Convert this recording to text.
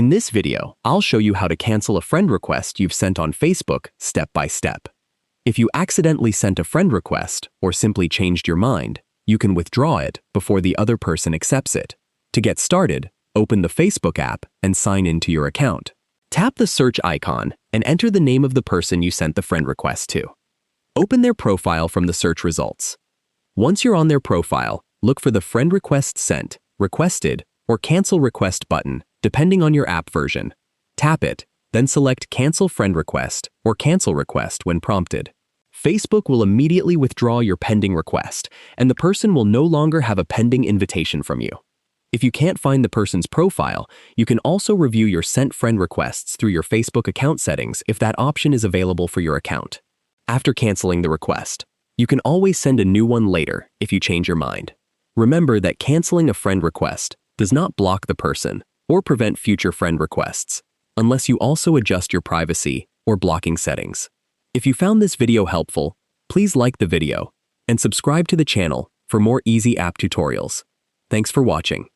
In this video, I'll show you how to cancel a friend request you've sent on Facebook step by step. If you accidentally sent a friend request or simply changed your mind, you can withdraw it before the other person accepts it. To get started, open the Facebook app and sign into your account. Tap the search icon and enter the name of the person you sent the friend request to. Open their profile from the search results. Once you're on their profile, look for the Friend Request Sent, Requested, or Cancel Request button, depending on your app version. Tap it, then select Cancel Friend Request or Cancel Request when prompted. Facebook will immediately withdraw your pending request, and the person will no longer have a pending invitation from you. If you can't find the person's profile, you can also review your sent friend requests through your Facebook account settings if that option is available for your account. After canceling the request, you can always send a new one later if you change your mind. Remember that canceling a friend request does not block the person or prevent future friend requests, unless you also adjust your privacy or blocking settings. If you found this video helpful, please like the video and subscribe to the channel for more easy app tutorials. Thanks for watching.